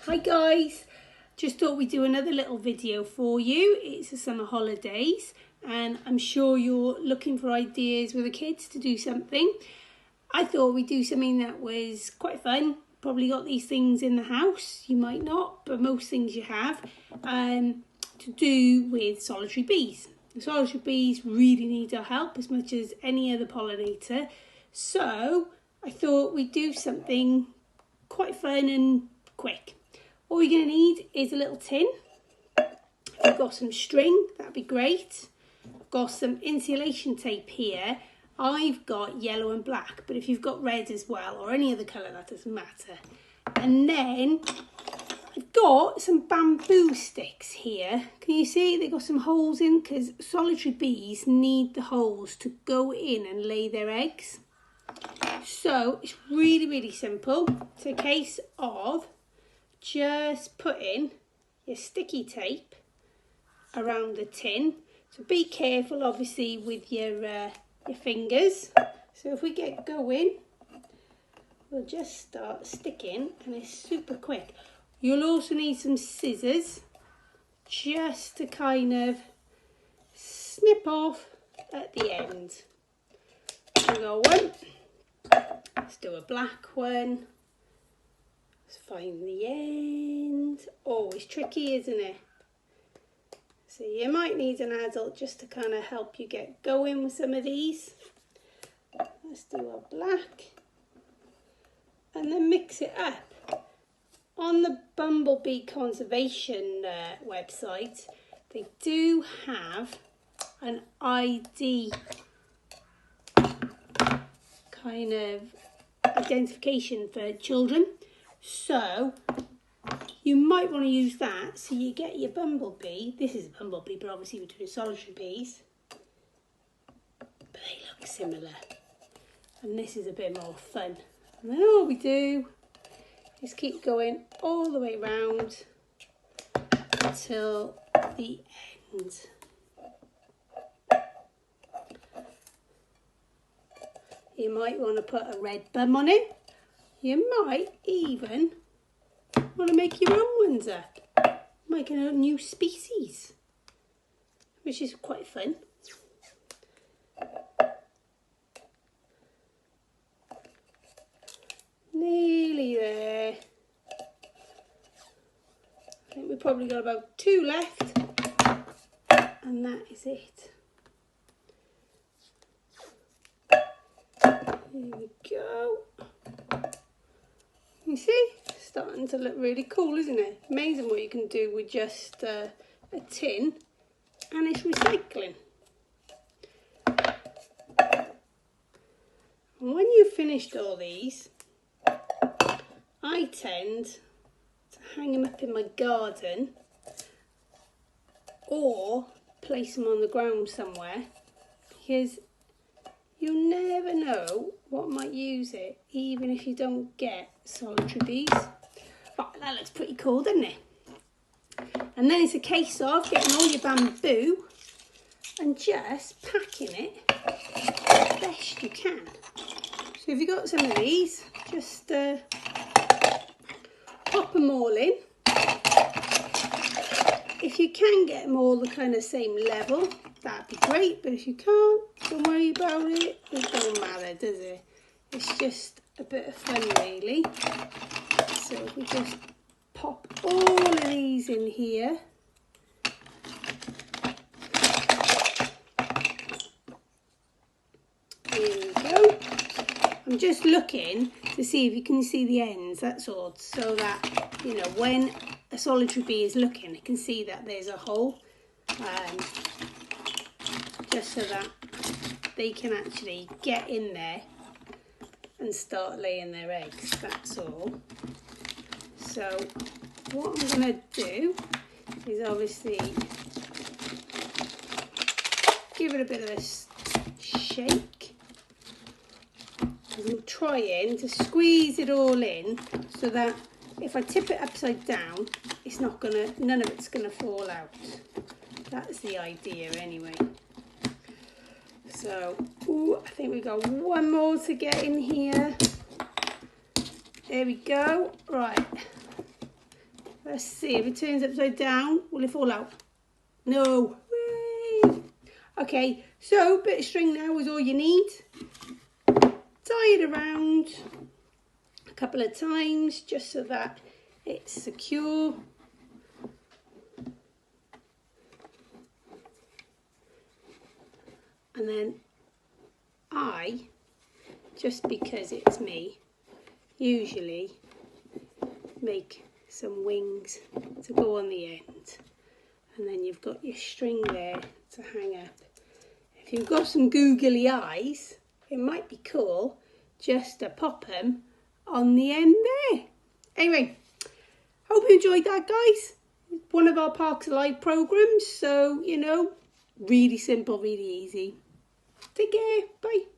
Hi guys, just thought we'd do another little video for you. It's the summer holidays and I'm sure you're looking for ideas with the kids to do something. I thought we'd do something that was quite fun. Probably got these things in the house, you might not, but most things you have, to do with solitary bees. The solitary bees really need our help as much as any other pollinator. So I thought we'd do something quite fun and quick. All you're going to need is a little tin. If you've got some string, that'd be great. I've got some insulation tape here. I've got yellow and black, but if you've got red as well, or any other colour, that doesn't matter. And then I've got some bamboo sticks here. Can you see they've got some holes in? Because solitary bees need the holes to go in and lay their eggs. So it's really simple. It's a case of just putting your sticky tape around the tin. So be careful obviously with your fingers. So if we get going, we'll just start sticking and it's super quick. You'll also need some scissors just to kind of snip off at the end. We'll go one. Let's do a black one. Let's find the end. Oh, it's tricky, isn't it? So you might need an adult just to kind of help you get going with some of these. Let's do a black. And then mix it up. On the Bumblebee Conservation website, they do have an ID kind of identification for children. So you might want to use that so you get your bumblebee. This is a bumblebee, but obviously we're doing solitary bees. But they look similar. And this is a bit more fun. And then all we do is keep going all the way round until the end. You might want to put a red bum on it. You might even want to make your own ones up. Make a new species, which is quite fun. Nearly there. I think we've probably got about 2 left, and that is it. Here we go. You see, it's starting to look really cool, isn't it? Amazing what you can do with just a tin, and it's recycling. And when you've finished all these, I tend to hang them up in my garden or place them on the ground somewhere, because you never know what might use it, even if you don't get solitary bees. Right, that looks pretty cool, doesn't it? And then it's a case of getting all your bamboo and just packing it as best you can. So if you've got some of these, just pop them all in. If you can get them all the kind of same level, that'd be great, but if you can't, don't worry about it. It don't matter, does it? It's just a bit of fun, really. So if we just pop all of these in here. Here we go. I'm just looking to see if you can see the ends, that's all, so that, you know, when a solitary bee is looking, it can see that there's a hole. Just so that they can actually get in there and start laying their eggs, that's all. So what I'm going to do is obviously give it a bit of a shake. I'm trying to squeeze it all in so that if I tip it upside down, it's not gonna, none of it's gonna fall out. That's the idea anyway. So, ooh, I think we got one more to get in here. There we go. Right. Let's see, if it turns upside down, will it fall out? No. Whee! Okay, so bit of string now is all you need. Tie it around a couple of times just so that it's secure. And then just because it's me, usually make some wings to go on the end. And then you've got your string there to hang up. If you've got some googly eyes, it might be cool just to pop them on the end there. Anyway, hope you enjoyed that, guys. One of our Parks Alive programs, so, you know, really simple, really easy. Take care, bye.